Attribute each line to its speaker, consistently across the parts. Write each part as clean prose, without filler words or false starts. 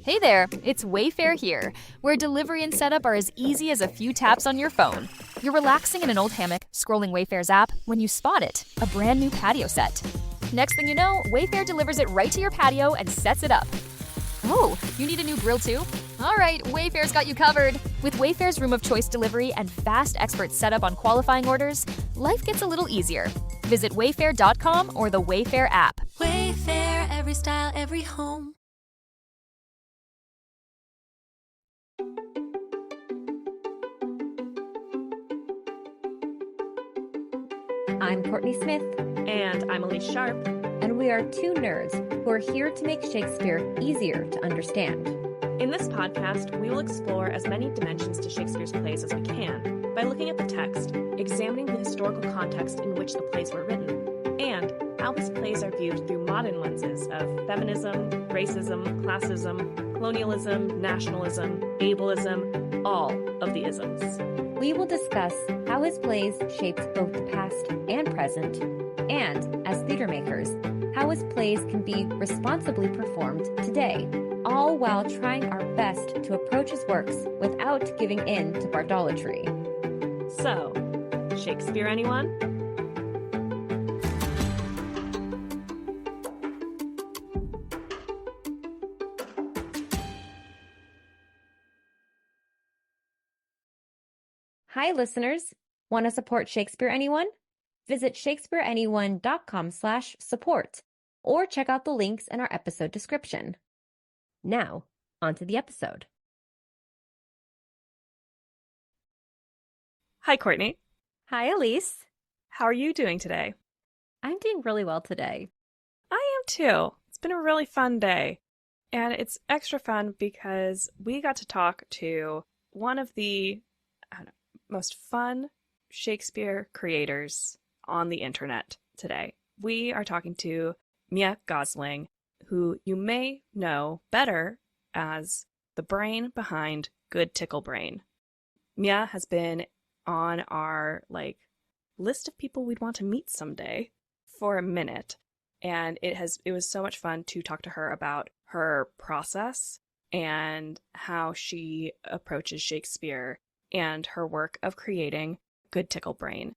Speaker 1: Hey there, it's Wayfair here, where delivery and setup are as easy as a few taps on your phone. You're relaxing in an old hammock, scrolling Wayfair's app, when you spot it, a brand new patio set. Next thing you know, Wayfair delivers it right to your patio and sets it up. Oh, you need a new grill too? All right, Wayfair's got you covered. With Wayfair's Room of Choice delivery and fast expert setup on qualifying orders, life gets a little easier. Visit wayfair.com or the Wayfair app.
Speaker 2: Wayfair, every style, every home.
Speaker 3: I'm Courtney Smith.
Speaker 4: And I'm Elise Sharp.
Speaker 3: And we are two nerds who are here to make Shakespeare easier to understand.
Speaker 4: In this podcast, we will explore as many dimensions to Shakespeare's plays as we can by looking at the text, examining the historical context in which the plays were written, and how his plays are viewed through modern lenses of feminism, racism, classism, colonialism, nationalism, ableism, all of the isms.
Speaker 3: We will discuss how his plays shaped both the past and present, and, as theater makers, how his plays can be responsibly performed today, all while trying our best to approach his works without giving in to bardolatry.
Speaker 4: So, Shakespeare, anyone?
Speaker 3: Hi, listeners. Want to support Shakespeare Anyone? Visit shakespeareanyone.com/support or check out the links in our episode description. Now, onto the episode.
Speaker 4: Hi, Courtney.
Speaker 3: Hi, Elise.
Speaker 4: How are you doing today?
Speaker 3: I'm doing really well today.
Speaker 4: I am too. It's been a really fun day. And it's extra fun because we got to talk to one of the most fun Shakespeare creators on the internet today. We are talking to Mya Gosling, who you may know better as the brain behind Good Tickle Brain. Mya has been on our list of people we'd want to meet someday for a minute, and it was so much fun to talk to her about her process and how she approaches Shakespeare and her work of creating Good Tickle Brain,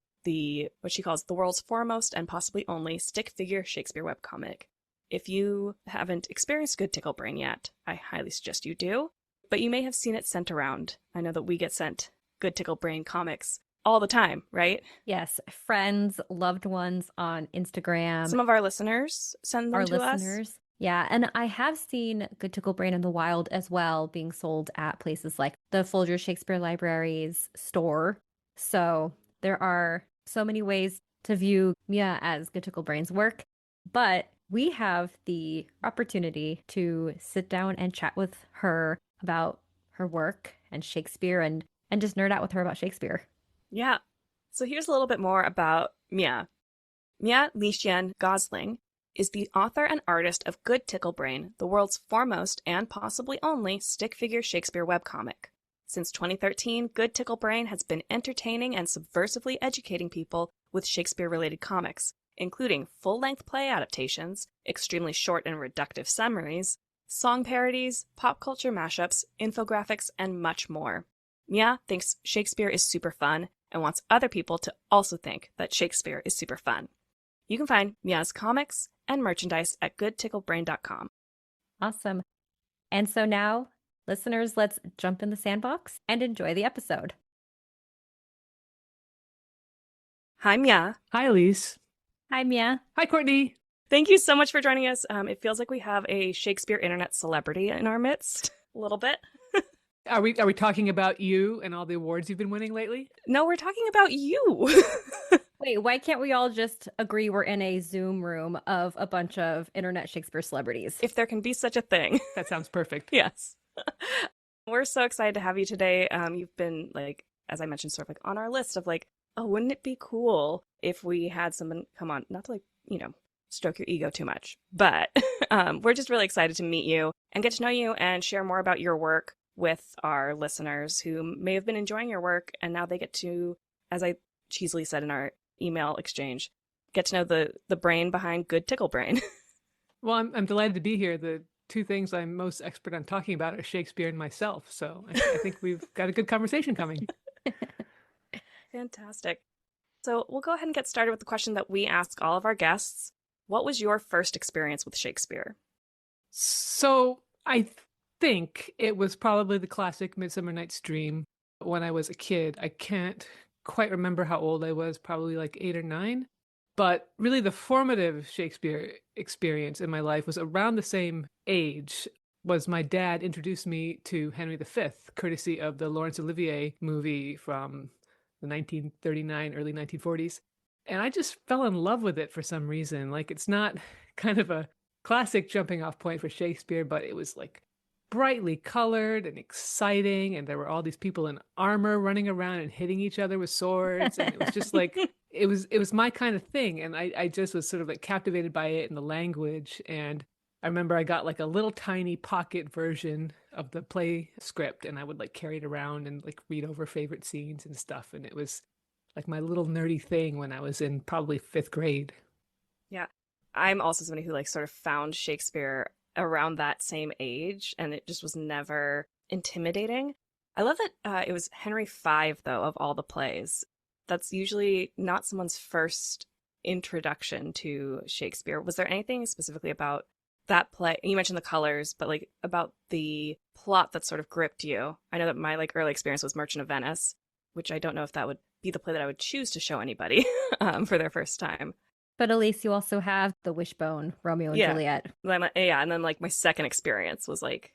Speaker 4: what she calls the world's foremost and possibly only stick figure Shakespeare webcomic. If you haven't experienced Good Tickle Brain yet, I highly suggest you do, but you may have seen it sent around. I know that we get sent Good Tickle Brain comics all the time, right?
Speaker 3: Yes, friends, loved ones on Instagram.
Speaker 4: Some of our listeners send them to us.
Speaker 3: Yeah, and I have seen Good Tickle Brain in the wild as well, being sold at places like the Folger Shakespeare Library's store. So there are so many ways to view Mya as Good Tickle Brain's work, but we have the opportunity to sit down and chat with her about her work and Shakespeare and just nerd out with her about Shakespeare.
Speaker 4: Yeah. So here's a little bit more about Mya. Mya Lixian Gosling is the author and artist of Good Tickle Brain, the world's foremost and possibly only stick figure Shakespeare webcomic. Since 2013, Good Tickle Brain has been entertaining and subversively educating people with Shakespeare-related comics, including full-length play adaptations, extremely short and reductive summaries, song parodies, pop culture mashups, infographics, and much more. Mya thinks Shakespeare is super fun and wants other people to also think that Shakespeare is super fun. You can find Mya's comics and merchandise at goodticklebrain.com.
Speaker 3: Awesome. And so now, listeners, let's jump in the sandbox and enjoy the episode.
Speaker 4: Hi, Mya.
Speaker 5: Hi, Elise.
Speaker 3: Hi, Mya.
Speaker 5: Hi, Courtney.
Speaker 4: Thank you so much for joining us. It feels like we have a Shakespeare internet celebrity in our midst, a little bit.
Speaker 5: Are we talking about you and all the awards you've been winning lately?
Speaker 4: No, we're talking about you.
Speaker 3: Wait, why can't we all just agree we're in a Zoom room of a bunch of internet Shakespeare celebrities?
Speaker 4: If there can be such a thing.
Speaker 5: That sounds perfect.
Speaker 4: Yes. We're so excited to have you today. You've been, as I mentioned, sort of on our list of oh, wouldn't it be cool if we had someone come on, not to stroke your ego too much, but we're just really excited to meet you and get to know you and share more about your work with our listeners who may have been enjoying your work, and now they get to, as I cheesily said in our email exchange, get to know the brain behind Good Tickle Brain.
Speaker 5: Well, I'm delighted to be here. The two things I'm most expert on talking about are Shakespeare and myself. So I think we've got a good conversation coming.
Speaker 4: Fantastic. So we'll go ahead and get started with the question that we ask all of our guests. What was your first experience with Shakespeare?
Speaker 5: So I think it was probably the classic Midsummer Night's Dream when I was a kid. I can't quite remember how old I was, probably like 8 or 9. But really, the formative Shakespeare experience in my life was around the same age. Was my dad introduced me to Henry V, courtesy of the Laurence Olivier movie from the 1939, early 1940s. And I just fell in love with it for some reason. Like, it's not kind of a classic jumping off point for Shakespeare, but it was like brightly colored and exciting, and there were all these people in armor running around and hitting each other with swords, and it was just like it was my kind of thing, and I just was sort of like captivated by it and the language. And I remember I got like a little tiny pocket version of the play script, and I would like carry it around and like read over favorite scenes and stuff, and it was like my little nerdy thing when I was in probably 5th grade.
Speaker 4: Yeah, I'm also somebody who like sort of found Shakespeare around that same age, and it just was never intimidating. I love that it was Henry V, though, of all the plays. That's usually not someone's first introduction to Shakespeare. Was there anything specifically about that play? You mentioned the colors, but like about the plot that sort of gripped you. I know that my like early experience was Merchant of Venice, which I don't know if that would be the play that I would choose to show anybody for their first time.
Speaker 3: But Elise, you also have the Wishbone, Romeo and Juliet.
Speaker 4: Yeah, and then like my second experience was like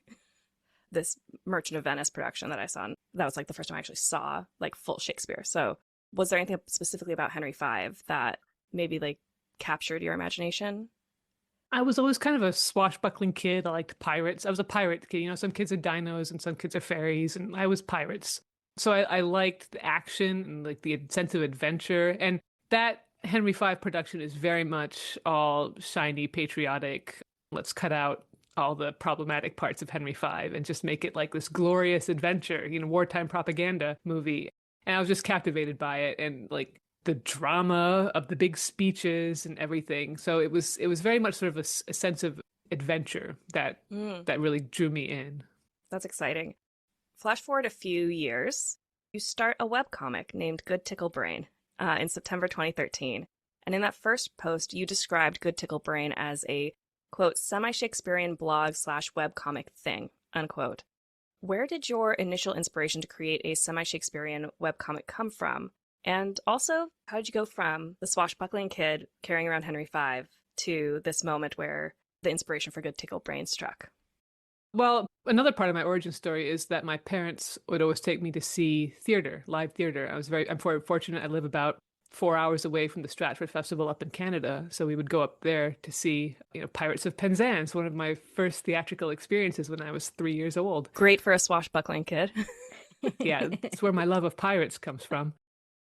Speaker 4: this Merchant of Venice production that I saw. And that was like the first time I actually saw like full Shakespeare. So was there anything specifically about Henry V that maybe like captured your imagination?
Speaker 5: I was always kind of a swashbuckling kid. I liked pirates. I was a pirate kid. You know, some kids are dinos and some kids are fairies, and I was pirates. So I liked the action and like the sense of adventure. And that Henry V production is very much all shiny, patriotic. Let's cut out all the problematic parts of Henry V and just make it like this glorious adventure, you know, wartime propaganda movie. And I was just captivated by it, and like the drama of the big speeches and everything. So it was very much sort of a sense of adventure that really drew me in.
Speaker 4: That's exciting. Flash forward a few years, you start a webcomic named Good Tickle Brain in September 2013. And in that first post, you described Good Tickle Brain as a, quote, semi-Shakespearean blog / webcomic thing, unquote. Where did your initial inspiration to create a semi-Shakespearean webcomic come from? And also, how did you go from the swashbuckling kid carrying around Henry V to this moment where the inspiration for Good Tickle Brain struck?
Speaker 5: Well, another part of my origin story is that my parents would always take me to see theater, live theater. I'm very fortunate. I live about 4 hours away from the Stratford Festival up in Canada. So we would go up there to see, you know, Pirates of Penzance, one of my first theatrical experiences when I was 3 years old.
Speaker 4: Great for a swashbuckling kid.
Speaker 5: Yeah, it's where my love of pirates comes from.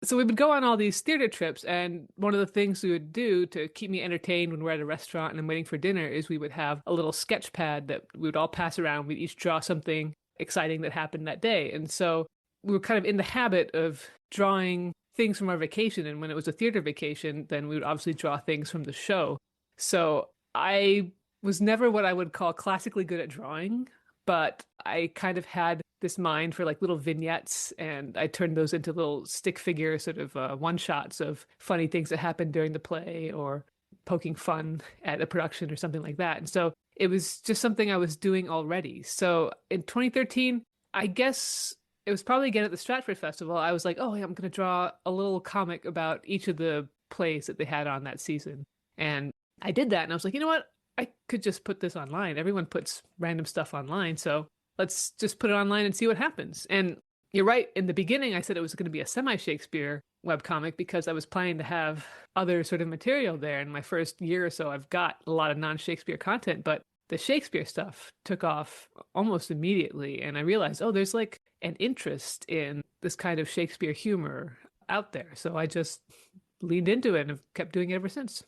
Speaker 5: So we would go on all these theater trips, and one of the things we would do to keep me entertained when we're at a restaurant and I'm waiting for dinner is we would have a little sketch pad that we would all pass around. We'd each draw something exciting that happened that day. And so we were kind of in the habit of drawing things from our vacation. And when it was a theater vacation, then we would obviously draw things from the show. So I was never what I would call classically good at drawing, but I kind of had this mind for like little vignettes, and I turned those into little stick figure sort of one-shots of funny things that happened during the play or poking fun at a production or something like that. And so it was just something I was doing already. So in 2013, I guess it was probably again at the Stratford Festival, I was like, oh, yeah, I'm going to draw a little comic about each of the plays that they had on that season. And I did that, and I was like, you know what? I could just put this online. Everyone puts random stuff online, so let's just put it online and see what happens. And you're right. In the beginning, I said it was going to be a semi-Shakespeare webcomic because I was planning to have other sort of material there. In my first year or so, I've got a lot of non-Shakespeare content, but the Shakespeare stuff took off almost immediately. And I realized, oh, there's like an interest in this kind of Shakespeare humor out there. So I just leaned into it and have kept doing it ever since.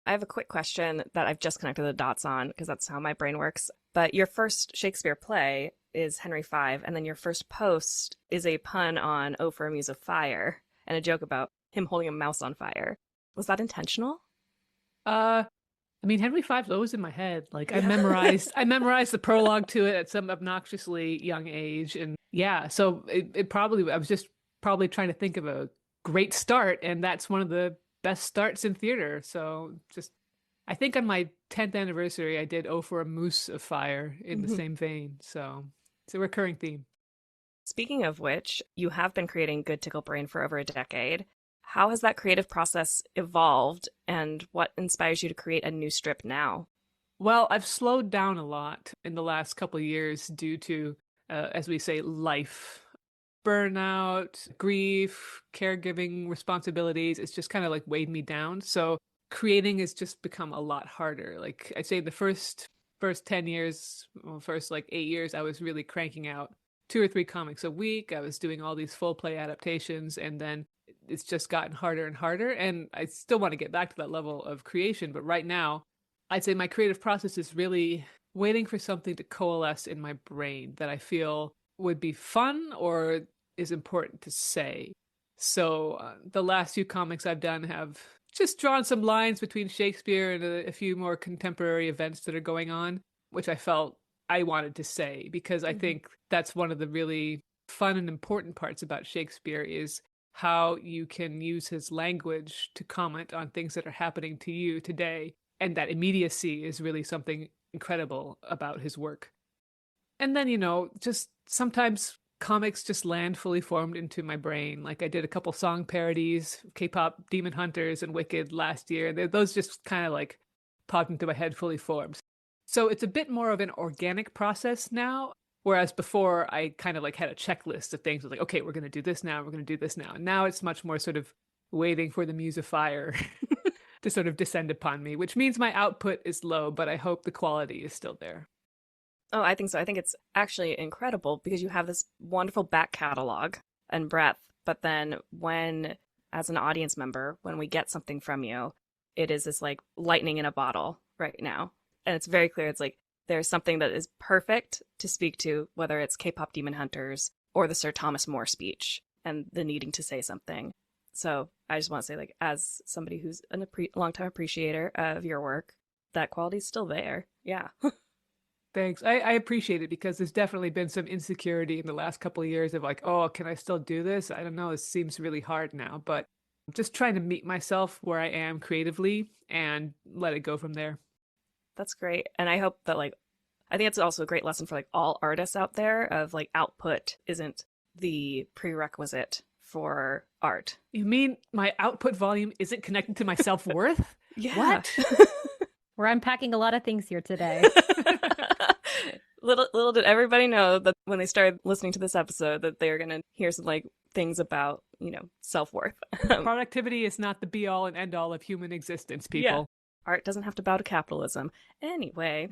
Speaker 4: I have a quick question that I've just connected the dots on because that's how my brain works. But your first Shakespeare play is Henry V, and then your first post is a pun on "Oh, for a Muse of Fire" and a joke about him holding a mouse on fire. Was that intentional?
Speaker 5: I mean, Henry V's always in my head. Like I
Speaker 4: Yeah.
Speaker 5: memorized the prologue to it at some obnoxiously young age. And yeah, so it probably, I was just probably trying to think of a great start. And that's one of the best starts in theater. So just, I think on my 10th anniversary, I did Oh for a Moose of Fire in the
Speaker 4: Mhm.
Speaker 5: same vein. So it's a recurring theme.
Speaker 4: Speaking of which, you have been creating Good Tickle Brain for over a decade. How has that creative process evolved, and what inspires you to create a new strip now?
Speaker 5: Well, I've slowed down a lot in the last couple of years due to, as we say, life. Burnout, grief, caregiving responsibilities. It's just kind of like weighed me down. So creating has just become a lot harder. Like I'd say the first 10 years, well, first like 8 years, I was really cranking out 2 or 3 comics a week. I was doing all these full play adaptations, and then it's just gotten harder and harder. And I still want to get back to that level of creation. But right now, I'd say my creative process is really waiting for something to coalesce in my brain that I feel would be fun or is important to say. So the last few comics I've done have just drawn some lines between Shakespeare and a few more contemporary events that are going on, which I felt I wanted to say because I
Speaker 4: Mhm.
Speaker 5: think that's one of the really fun and important parts about Shakespeare is how you can use his language to comment on things that are happening to you today. And that immediacy is really something incredible about his work. And then, just sometimes comics just land fully formed into my brain. Like I did a couple song parodies, K-pop Demon Hunters and Wicked last year. And those just kind of like popped into my head fully formed. So it's a bit more of an organic process now. Whereas before I kind of like had a checklist of things like, okay, we're going to do this now. We're going to do this now. And now it's much more sort of waiting for the muse of fire to sort of descend upon me, which means my output is low, but I hope the quality is still there.
Speaker 4: Oh, I think so. I think it's actually incredible because you have this wonderful back catalog and breadth, but then as an audience member, when we get something from you, it is this like lightning in a bottle right now. And it's very clear. It's like there's something that is perfect to speak to, whether it's K-pop Demon Hunters or the Sir Thomas More speech and the needing to say something. So I just want to say, like, as somebody who's a longtime appreciator of your work, that quality's still there. Yeah.
Speaker 5: Thanks. I appreciate it because there's definitely been some insecurity in the last couple of years of like, oh, can I still do this? I don't know. It seems really hard now, but I'm just trying to meet myself where I am creatively and let it go from there.
Speaker 4: That's great. And I hope that, like, I think it's also a great lesson for like all artists out there of like output isn't the prerequisite for art.
Speaker 5: You mean my output volume isn't connected to my self-worth?
Speaker 4: Yeah.
Speaker 5: What?
Speaker 3: We're unpacking a lot of things here today.
Speaker 4: Little did everybody know that when they started listening to this episode that they were going to hear some like things about, self-worth.
Speaker 5: Productivity is not the be all and end all of human existence, people.
Speaker 4: Yeah. Art doesn't have to bow to capitalism. Anyway,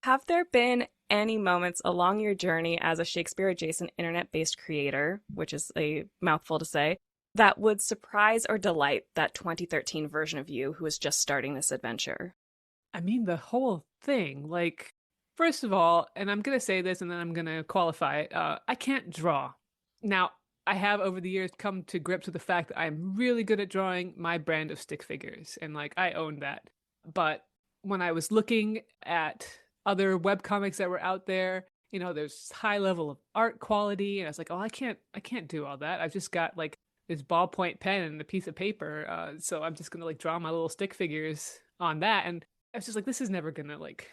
Speaker 4: have there been any moments along your journey as a Shakespeare-adjacent internet-based creator, which is a mouthful to say, that would surprise or delight that 2013 version of you who is just starting this adventure?
Speaker 5: I mean, the whole thing, like, first of all, and I'm going to say this and then I'm going to qualify it, I can't draw. Now, I have over the years come to grips with the fact that I'm really good at drawing my brand of stick figures, and like I own that. But when I was looking at other webcomics that were out there, there's high level of art quality, and I was like, oh, I can't do all that. I've just got like this ballpoint pen and a piece of paper, so I'm just gonna like draw my little stick figures on that, and I was just like, this is never gonna like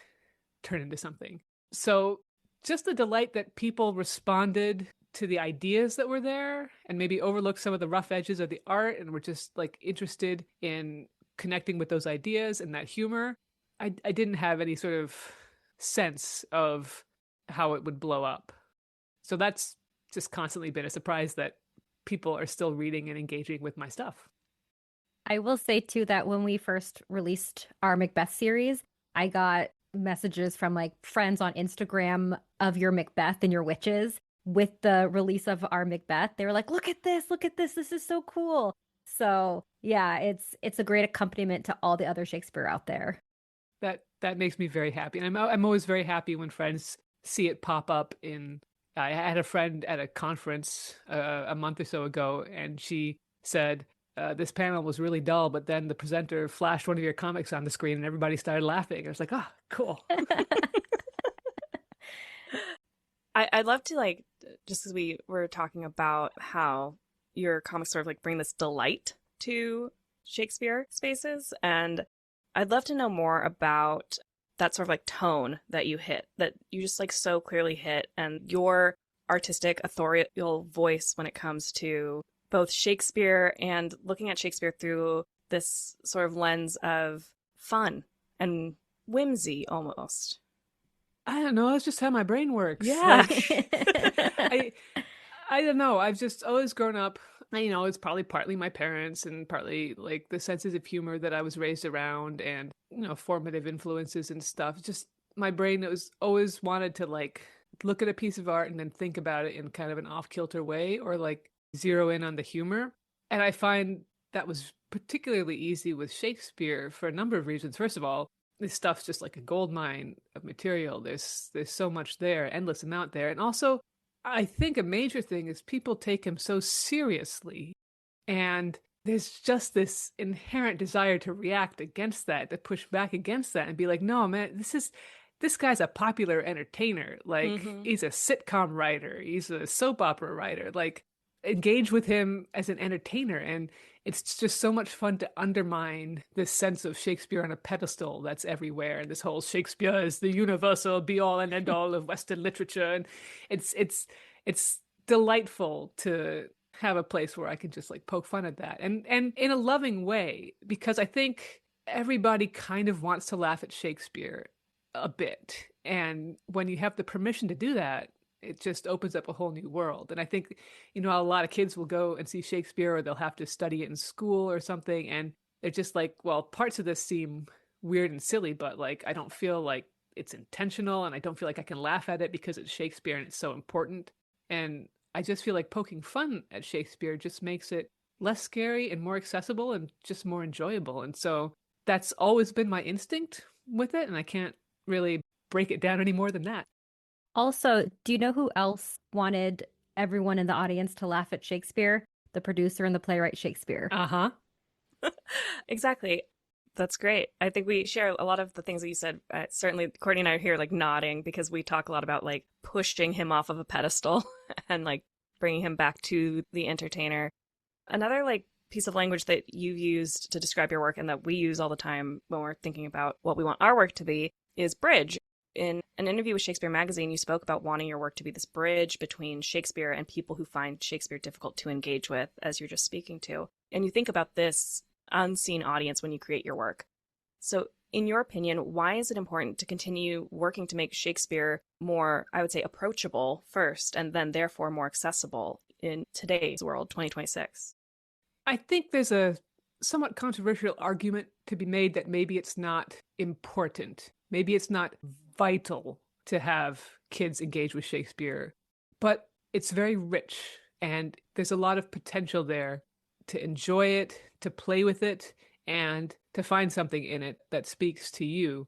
Speaker 5: turn into something. So just the delight that people responded to the ideas that were there and maybe overlooked some of the rough edges of the art and were just like interested in connecting with those ideas and that humor. I didn't have any sort of sense of how it would blow up. So that's just constantly been a surprise that people are still reading and engaging with my stuff.
Speaker 3: I will say too that when we first released our Macbeth series, I got messages from like friends on Instagram of your Macbeth and your witches with the release of our Macbeth. They were like, look at this, this is so cool. So yeah, it's a great accompaniment to all the other Shakespeare out there.
Speaker 5: That makes me very happy. And I'm always very happy when friends see it pop up in. I had a friend at a conference a month or so ago, and she said, this panel was really dull, but then the presenter flashed one of your comics on the screen and everybody started laughing. I was like, oh, cool.
Speaker 4: I'd love to, like, just because we were talking about how your comics sort of like bring this delight to Shakespeare spaces, and I'd love to know more about that sort of like tone that you hit, that you just like so clearly hit, and your artistic authorial voice when it comes to both Shakespeare and looking at Shakespeare through this sort of lens of fun and whimsy almost.
Speaker 5: I don't know. That's just how my brain works.
Speaker 4: Yeah.
Speaker 5: I don't know. I've just always grown up. It's probably partly my parents and partly like the senses of humor that I was raised around, and formative influences and stuff. Just my brain was always wanted to like look at a piece of art and then think about it in kind of an off-kilter way, or like zero in on the humor. And I find that was particularly easy with Shakespeare for a number of reasons. First of all, this stuff's just like a gold mine of material. There's so much there, endless amount there. And also, I think a major thing is people take him so seriously, and there's just this inherent desire to react against that, to push back against that and be like, no, man, this guy's a popular entertainer. Like, he's a sitcom writer. He's a soap opera writer. Like, engage with him as an entertainer. And it's just so much fun to undermine this sense of Shakespeare on a pedestal that's everywhere. And this whole Shakespeare is the universal be all and end all of Western literature. And it's delightful to have a place where I can just like poke fun at that. And in a loving way, because I think everybody kind of wants to laugh at Shakespeare a bit. And when you have the permission to do that, it just opens up a whole new world. And I think, a lot of kids will go and see Shakespeare, or they'll have to study it in school or something. And they're just like, well, parts of this seem weird and silly, but like, I don't feel like it's intentional, and I don't feel like I can laugh at it because it's Shakespeare and it's so important. And I just feel like poking fun at Shakespeare just makes it less scary and more accessible and just more enjoyable. And so that's always been my instinct with it. And I can't really break it down any more than that.
Speaker 3: Also, do you know who else wanted everyone in the audience to laugh at Shakespeare? The producer and the playwright Shakespeare.
Speaker 5: Uh-huh.
Speaker 4: Exactly. That's great. I think we share a lot of the things that you said. Certainly, Courtney and I are here like nodding because we talk a lot about like pushing him off of a pedestal and like bringing him back to the entertainer. Another like piece of language that you've used to describe your work and that we use all the time when we're thinking about what we want our work to be is bridge. In an interview with Shakespeare magazine, you spoke about wanting your work to be this bridge between Shakespeare and people who find Shakespeare difficult to engage with, as you're just speaking to. And you think about this unseen audience when you create your work. So in your opinion, why is it important to continue working to make Shakespeare more, I would say, approachable first, and then therefore more accessible in today's world, 2026?
Speaker 5: I think there's a somewhat controversial argument to be made that maybe it's not important. Maybe it's not vital to have kids engage with Shakespeare, but it's very rich, and there's a lot of potential there to enjoy it, to play with it, and to find something in it that speaks to you.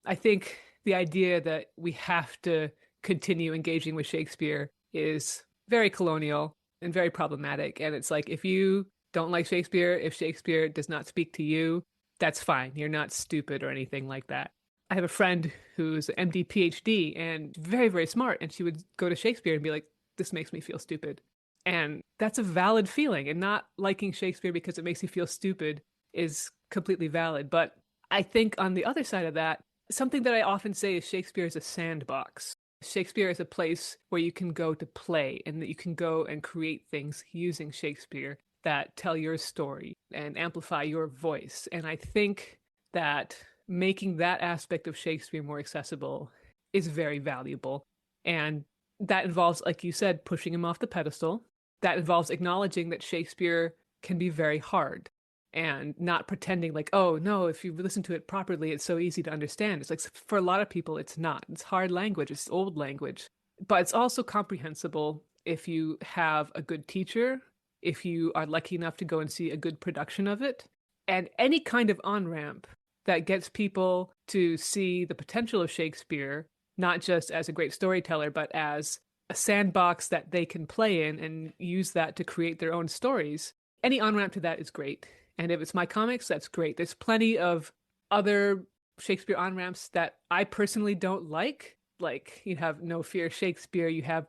Speaker 5: I think the idea that we have to continue engaging with Shakespeare is very colonial and very problematic. And it's like, if you don't like Shakespeare, if Shakespeare does not speak to you, that's fine. You're not stupid or anything like that. I have a friend who's an MD, PhD, and very, very smart. And she would go to Shakespeare and be like, this makes me feel stupid. And that's a valid feeling. And not liking Shakespeare because it makes you feel stupid is completely valid. But I think on the other side of that, something that I often say is Shakespeare is a sandbox. Shakespeare is a place where you can go to play, and that you can go and create things using Shakespeare that tell your story and amplify your voice. And I think that making that aspect of Shakespeare more accessible is very valuable. And that involves, like you said, pushing him off the pedestal. That involves acknowledging that Shakespeare can be very hard, and not pretending like, oh, no, if you listen to it properly, it's so easy to understand. It's like, for a lot of people, it's not. It's hard language. It's old language. But it's also comprehensible if you have a good teacher, if you are lucky enough to go and see a good production of it, and any kind of on-ramp that gets people to see the potential of Shakespeare, not just as a great storyteller, but as a sandbox that they can play in and use that to create their own stories. any on-ramp to that is great. And if it's my comics, that's great. There's plenty of other Shakespeare on-ramps that I personally don't like. Like you have No Fear Shakespeare, you have,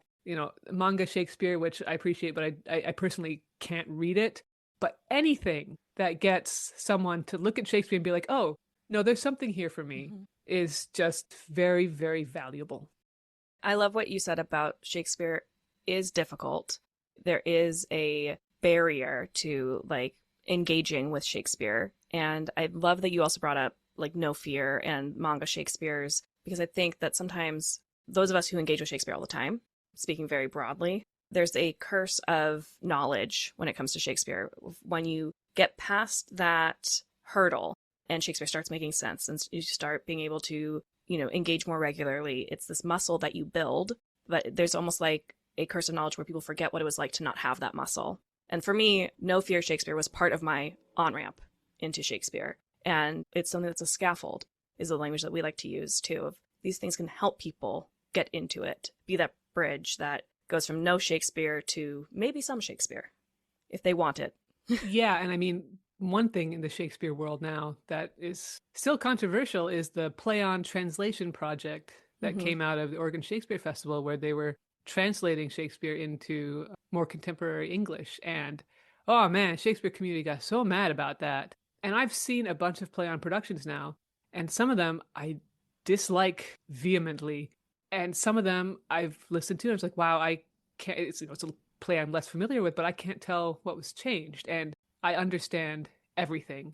Speaker 5: manga Shakespeare, which I appreciate, but I personally can't read it. But anything that gets someone to look at Shakespeare and be like, oh, no, there's something here for me, is just very, very valuable.
Speaker 4: I love what you said about Shakespeare is difficult. There is a barrier to like engaging with Shakespeare. And I love that you also brought up like No Fear and manga Shakespeare's, because I think that sometimes those of us who engage with Shakespeare all the time, speaking very broadly, there's a curse of knowledge when it comes to Shakespeare. When you get past that hurdle and Shakespeare starts making sense and you start being able to, engage more regularly, it's this muscle that you build, but there's almost like a curse of knowledge where people forget what it was like to not have that muscle. And for me, No Fear Shakespeare was part of my on-ramp into Shakespeare. And it's something that's a scaffold, is the language that we like to use too. Of these things can help people get into it, be that bridge that goes from no Shakespeare to maybe some Shakespeare, if they want it.
Speaker 5: Yeah, and I mean, one thing in the Shakespeare world now that is still controversial is the play on translation project that came out of the Oregon Shakespeare Festival, where they were translating Shakespeare into more contemporary English. And oh man, Shakespeare community got so mad about that. And I've seen a bunch of play on productions now, and some of them I dislike vehemently. And some of them I've listened to, and I was like, wow, I can't, it's a play I'm less familiar with, but I can't tell what was changed. And I understand everything.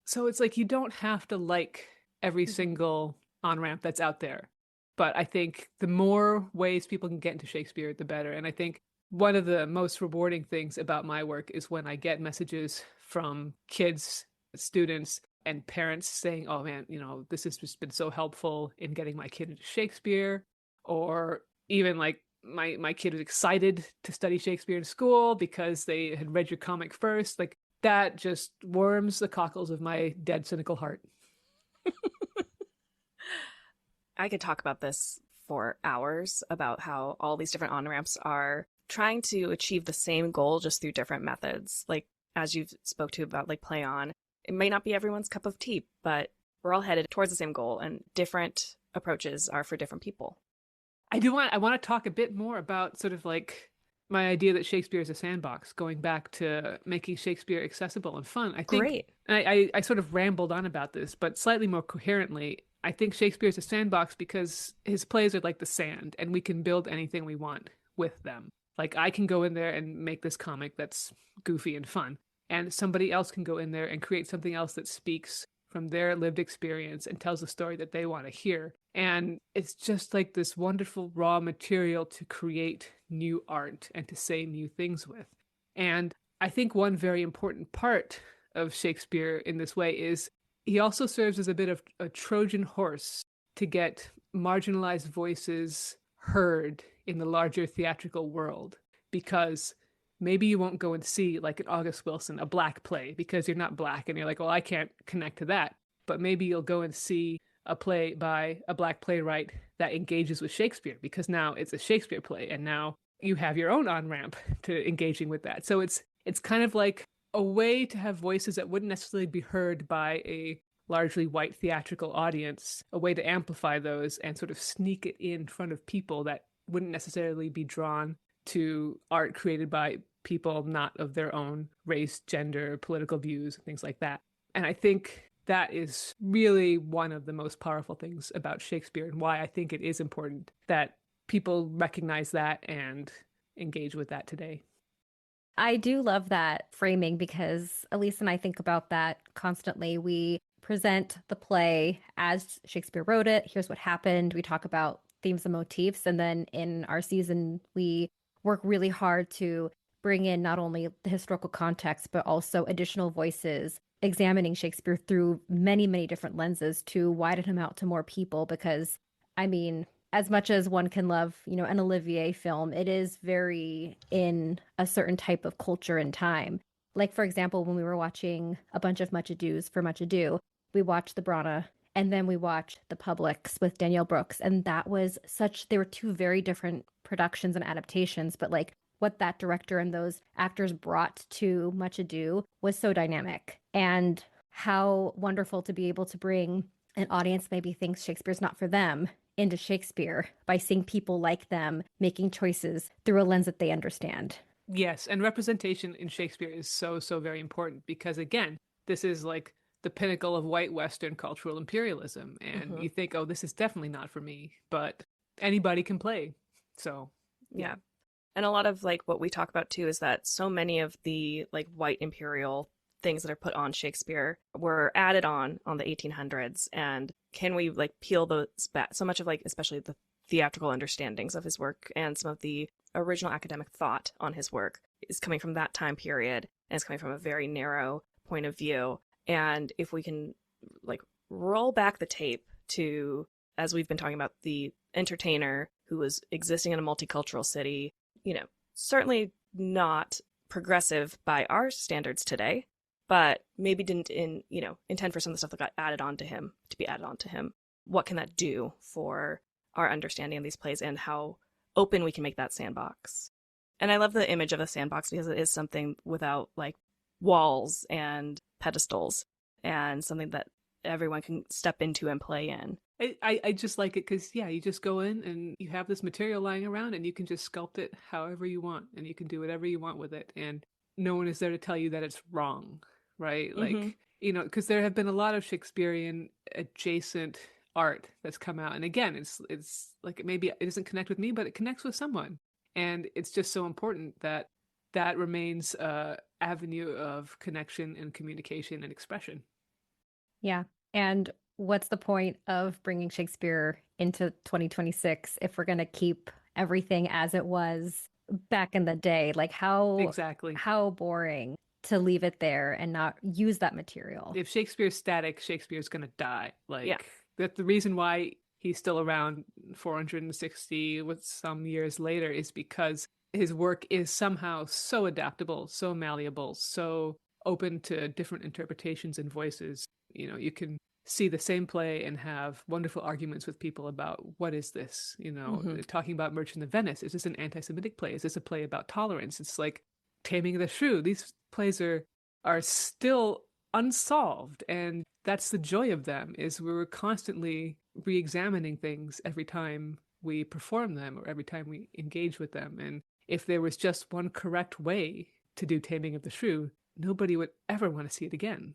Speaker 5: So it's like you don't have to like every single on-ramp that's out there. But I think the more ways people can get into Shakespeare, the better. And I think one of the most rewarding things about my work is when I get messages from kids, students, and parents saying, oh man, this has just been so helpful in getting my kid into Shakespeare. Or even like my kid was excited to study Shakespeare in school because they had read your comic first. Like that just warms the cockles of my dead, cynical heart.
Speaker 4: I could talk about this for hours about how all these different on-ramps are trying to achieve the same goal just through different methods. Like, as you've spoke to about like play on, it may not be everyone's cup of tea, but we're all headed towards the same goal, and different approaches are for different people.
Speaker 5: I want to talk a bit more about sort of like my idea that Shakespeare is a sandbox, going back to making Shakespeare accessible and fun. I think,
Speaker 4: Great.
Speaker 5: and I sort of rambled on about this, but slightly more coherently, I think Shakespeare is a sandbox because his plays are like the sand, and we can build anything we want with them. Like I can go in there and make this comic that's goofy and fun, and somebody else can go in there and create something else that speaks from their lived experience and tells a story that they want to hear. And it's just like this wonderful raw material to create new art and to say new things with. And I think one very important part of Shakespeare in this way is he also serves as a bit of a Trojan horse to get marginalized voices heard in the larger theatrical world. Because maybe you won't go and see, like in August Wilson, a Black play because you're not Black and you're like, well, I can't connect to that. But maybe you'll go and see a play by a Black playwright that engages with Shakespeare because now it's a Shakespeare play and now you have your own on-ramp to engaging with that. So it's kind of like a way to have voices that wouldn't necessarily be heard by a largely white theatrical audience, a way to amplify those and sort of sneak it in front of people that wouldn't necessarily be drawn to art created by people not of their own race, gender, political views, things like that. And I think that is really one of the most powerful things about Shakespeare and why I think it is important that people recognize that and engage with that today.
Speaker 3: I do love that framing because Elise and I think about that constantly. We present the play as Shakespeare wrote it. Here's what happened. We talk about themes and motifs. And then in our season, we work really hard to bring in not only the historical context, but also additional voices examining Shakespeare through many, many different lenses to widen him out to more people. Because, I mean, as much as one can love, an Olivier film, it is very in a certain type of culture and time. Like, for example, when we were watching a bunch of Much Ado's for Much Ado, we watched the Brana and then we watched The Publics with Danielle Brooks. And that was they were two very different productions and adaptations, but like what that director and those actors brought to Much Ado was so dynamic. And how wonderful to be able to bring an audience maybe thinks Shakespeare's not for them into Shakespeare by seeing people like them making choices through a lens that they understand.
Speaker 5: Yes, and representation in Shakespeare is so, so very important because, again, this is like the pinnacle of white Western cultural imperialism. And you think, oh, this is definitely not for me, but anybody can play. So,
Speaker 4: Yeah. And a lot of like what we talk about too is that so many of the like white imperial things that are put on Shakespeare were added on the 1800s. And can we like peel those back? So much of like, especially the theatrical understandings of his work and some of the original academic thought on his work is coming from that time period, and it's coming from a very narrow point of view. And if we can like roll back the tape to, as we've been talking about, the entertainer who was existing in a multicultural city, you know, certainly not progressive by our standards today, but maybe didn't intend for some of the stuff that got added on to him to be added on to him. What can that do for our understanding of these plays and how open we can make that sandbox? And I love the image of a sandbox because it is something without like walls and pedestals, and something that everyone can step into and play in.
Speaker 5: I just like it because, yeah, you just go in and you have this material lying around and you can just sculpt it however you want and you can do whatever you want with it. And no one is there to tell you that it's wrong, right? Like, because there have been a lot of Shakespearean adjacent art that's come out. And again, it's like maybe it doesn't connect with me, but it connects with someone. And it's just so important that that remains a avenue of connection and communication and expression.
Speaker 3: Yeah. And what's the point of bringing Shakespeare into 2026 if we're going to keep everything as it was back in the day? Like how boring to leave it there and not use that material.
Speaker 5: If Shakespeare's static, Shakespeare's going to die. Like that's the reason why he's still around 460 with some years later is because his work is somehow so adaptable, so malleable, so open to different interpretations and voices. You can see the same play and have wonderful arguments with people about what is this, talking about Merchant of Venice. Is this an anti-Semitic play? Is this a play about tolerance? It's like Taming of the Shrew. These plays are still unsolved, and that's the joy of them, is we're constantly re-examining things every time we perform them or every time we engage with them. And if there was just one correct way to do Taming of the Shrew, nobody would ever want to see it again.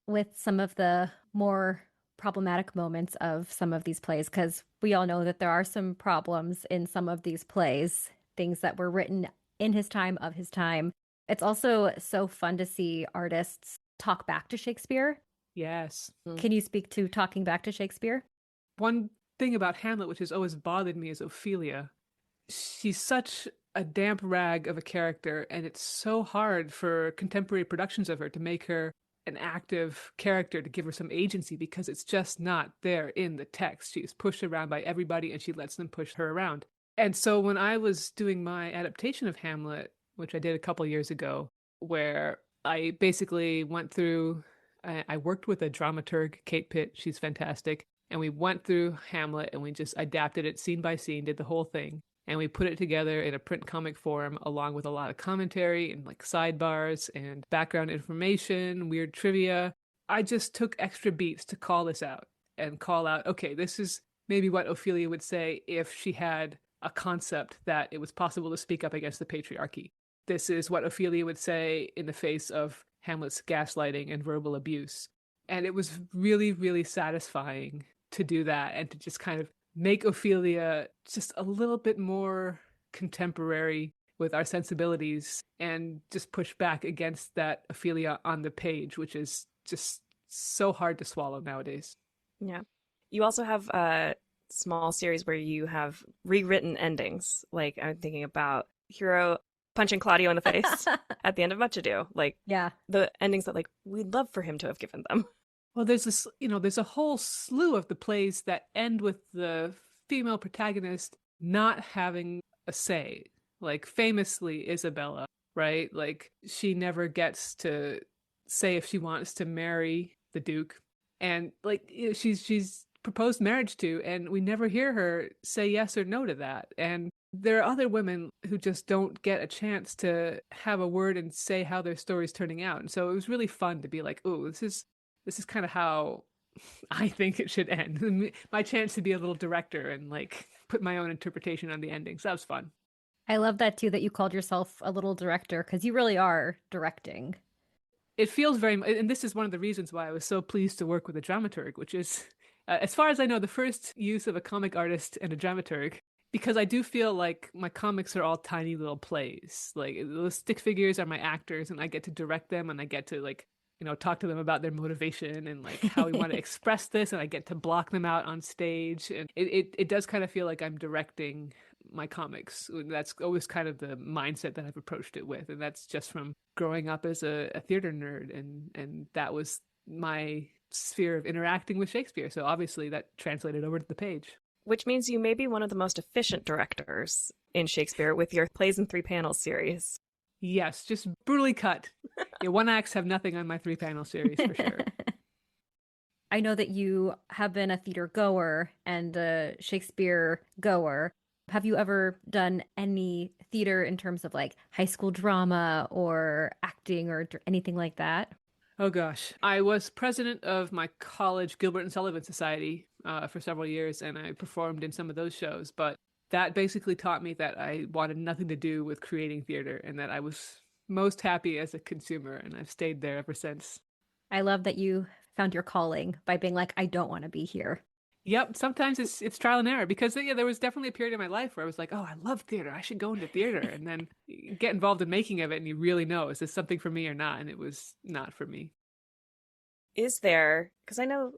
Speaker 3: With some of the more problematic moments of some of these plays, because we all know that there are some problems in some of these plays, things that were written in his time, of his time. It's also so fun to see artists talk back to Shakespeare.
Speaker 5: Yes.
Speaker 3: Can you speak to talking back to Shakespeare?
Speaker 5: One thing about Hamlet, which has always bothered me, is Ophelia. She's such a damp rag of a character, and it's so hard for contemporary productions of her to make her an active character, to give her some agency, because it's just not there in the text. She's pushed around by everybody and she lets them push her around. And so when I was doing my adaptation of Hamlet, which I did a couple years ago, where I basically went through, I worked with a dramaturg, Kate Pitt, she's fantastic, and we went through Hamlet and we just adapted it scene by scene, did the whole thing. And we put it together in a print comic form along with a lot of commentary and like sidebars and background information, weird trivia. I just took extra beats to call this out and call out, okay, this is maybe what Ophelia would say if she had a concept that it was possible to speak up against the patriarchy. This is what Ophelia would say in the face of Hamlet's gaslighting and verbal abuse. And it was really, really satisfying to do that and to just kind of make Ophelia just a little bit more contemporary with our sensibilities and just push back against that Ophelia on the page, which is just so hard to swallow nowadays.
Speaker 4: Yeah. You also have a small series where you have rewritten endings. Like I'm thinking about Hero punching Claudio in the face at the end of Much Ado. Like the endings that like we'd love for him to have given them.
Speaker 5: Well, there's this, there's a whole slew of the plays that end with the female protagonist not having a say. Like famously Isabella, right? Like she never gets to say if she wants to marry the Duke. And like she's proposed marriage to, and we never hear her say yes or no to that. And there are other women who just don't get a chance to have a word and say how their story's turning out. And so it was really fun to be like, oh, this is kind of how I think it should end. My chance to be a little director and like put my own interpretation on the ending. So that was fun.
Speaker 3: I love that too, that you called yourself a little director, because you really are directing.
Speaker 5: It feels very, and this is one of the reasons why I was so pleased to work with a dramaturg, which is, as far as I know, the first use of a comic artist and a dramaturg, because I do feel like my comics are all tiny little plays. Like the stick figures are my actors, and I get to direct them, and I get to like, talk to them about their motivation and like how we want to express this, and I get to block them out on stage. And it does kind of feel like I'm directing my comics. That's always kind of the mindset that I've approached it with. And that's just from growing up as a theater nerd. And that was my sphere of interacting with Shakespeare. So obviously that translated over to the page.
Speaker 4: Which means you may be one of the most efficient directors in Shakespeare with your Plays in 3 Panels series.
Speaker 5: Yes, just brutally cut. Yeah, one acts have nothing on my 3-panel series for sure.
Speaker 3: I know that you have been a theater goer and a Shakespeare goer. Have you ever done any theater in terms of like high school drama or acting or anything like that?
Speaker 5: Oh gosh. I was president of my college Gilbert and Sullivan Society for several years, and I performed in some of those shows. But that basically taught me that I wanted nothing to do with creating theater, and that I was most happy as a consumer, and I've stayed there ever since.
Speaker 3: I love that you found your calling by being like, I don't want to be here.
Speaker 5: Yep, sometimes it's trial and error, because yeah, there was definitely a period in my life where I was like, oh, I love theater, I should go into theater, and then you get involved in making of it and you really know, is this something for me or not? And it was not for me.
Speaker 4: Is there, because I know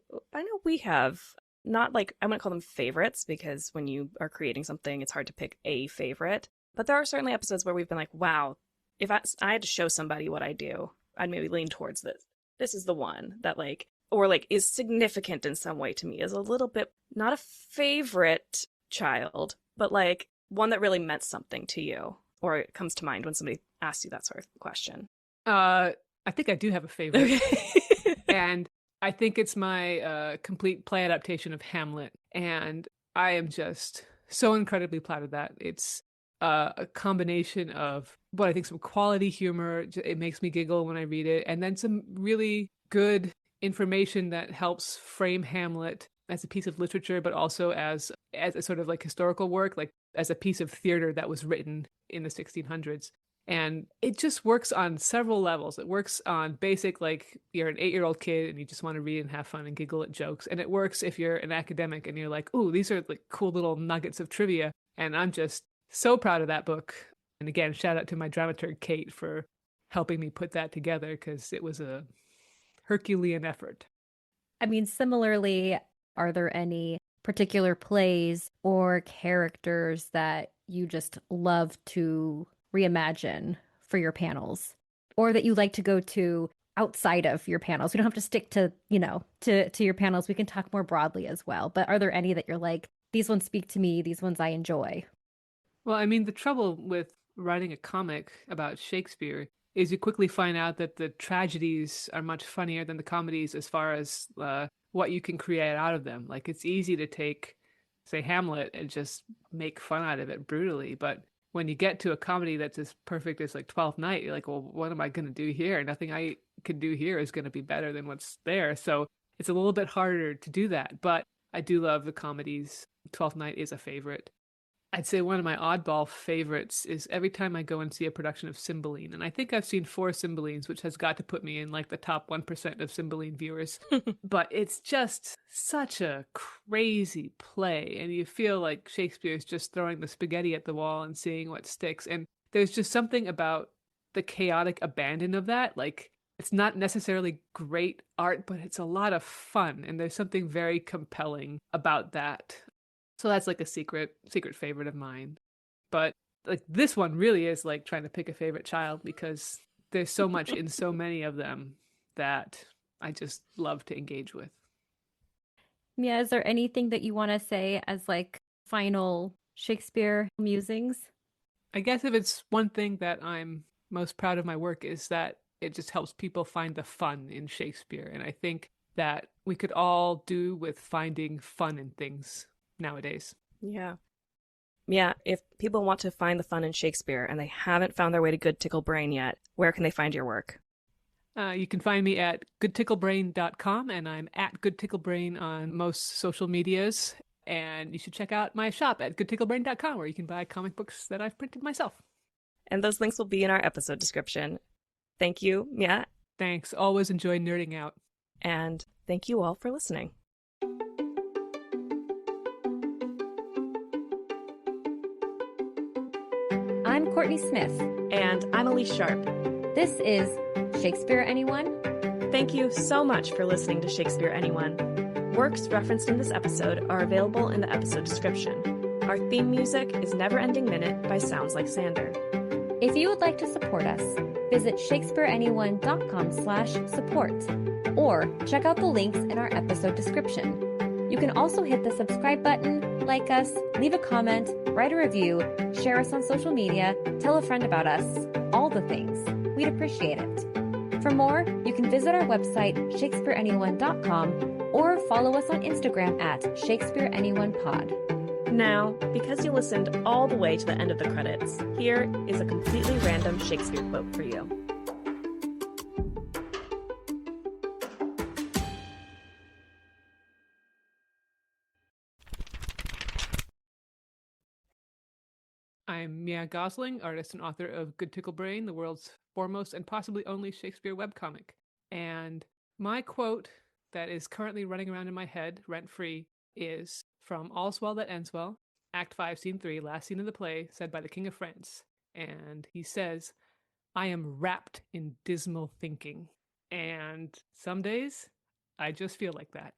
Speaker 4: we have, not like, I wouldn't call them favorites, because when you are creating something, it's hard to pick a favorite. But there are certainly episodes where we've been like, wow, if I had to show somebody what I do, I'd maybe lean towards this. This is the one that like, or like is significant in some way to me, is a little bit, not a favorite child, but like one that really meant something to you, or it comes to mind when somebody asks you that sort of question.
Speaker 5: I think I do have a favorite.
Speaker 4: Okay.
Speaker 5: And I think it's my complete play adaptation of Hamlet. And I am just so incredibly proud of that. It's a combination of what I think some quality humor. It makes me giggle when I read it. And then some really good information that helps frame Hamlet as a piece of literature, but also as a sort of like historical work, like as a piece of theater that was written in the 1600s. And it just works on several levels. It works on basic, like you're an 8-year-old kid and you just want to read and have fun and giggle at jokes. And it works if you're an academic and you're like, ooh, these are like cool little nuggets of trivia. And I'm just so proud of that book. And again, shout out to my dramaturg, Kate, for helping me put that together, because it was a Herculean effort.
Speaker 3: I mean, similarly, are there any particular plays or characters that you just love to reimagine for your panels, or that you like to go to outside of your panels? We don't have to stick to, to your panels. We can talk more broadly as well. But are there any that you're like, these ones speak to me, these ones I enjoy?
Speaker 5: Well, I mean, the trouble with writing a comic about Shakespeare is you quickly find out that the tragedies are much funnier than the comedies as far as what you can create out of them. Like, it's easy to take, say, Hamlet and just make fun out of it brutally. But when you get to a comedy that's as perfect as like Twelfth Night, you're like, well, what am I going to do here? Nothing I can do here is going to be better than what's there. So it's a little bit harder to do that. But I do love the comedies. Twelfth Night is a favorite. I'd say one of my oddball favorites is every time I go and see a production of Cymbeline. And I think I've seen 4 Cymbelines, which has got to put me in like the top 1% of Cymbeline viewers. But it's just such a crazy play. And you feel like Shakespeare's just throwing the spaghetti at the wall and seeing what sticks. And there's just something about the chaotic abandon of that. Like, it's not necessarily great art, but it's a lot of fun. And there's something very compelling about that. So that's like a secret favorite of mine. But like this one really is like trying to pick a favorite child, because there's so much in so many of them that I just love to engage with.
Speaker 3: Mya, is there anything that you want to say as like final Shakespeare musings?
Speaker 5: I guess if it's one thing that I'm most proud of my work is that it just helps people find the fun in Shakespeare. And I think that we could all do with finding fun in things nowadays.
Speaker 4: Yeah. Yeah, if people want to find the fun in Shakespeare and they haven't found their way to Good Tickle Brain yet, where can they find your work?
Speaker 5: You can find me at goodticklebrain.com, and I'm at Good Tickle Brain on most social medias. And you should check out my shop at goodticklebrain.com, where you can buy comic books that I've printed myself.
Speaker 4: And those links will be in our episode description. Thank you, Mya.
Speaker 5: Thanks. Always enjoy nerding out.
Speaker 4: And thank you all for listening.
Speaker 3: I'm Courtney Smith.
Speaker 4: And I'm Elise Sharp.
Speaker 3: This is Shakespeare, anyone?
Speaker 4: Thank you so much for listening to Shakespeare Anyone. Works referenced in this episode are available in the episode description. Our theme music is Never Ending Minute by Sounds Like Sander.
Speaker 3: If you would like to support us, visit shakespeareanyone.com/support or check out the links in our episode description. You can also hit the subscribe button, like us, leave a comment, write a review, share us on social media, tell a friend about us, all the things. We'd appreciate it. For more, you can visit our website, shakespeareanyone.com, or follow us on Instagram at shakespeareanyonepod.
Speaker 4: Now, because you listened all the way to the end of the credits, here is a completely random Shakespeare quote for you.
Speaker 5: I'm Mya Gosling, artist and author of Good Tickle Brain, the world's foremost and possibly only Shakespeare webcomic. And my quote that is currently running around in my head, rent-free, is from All's Well That Ends Well, Act 5, Scene 3, last scene of the play, said by the King of France. And he says, "I am wrapped in dismal thinking." And some days, I just feel like that.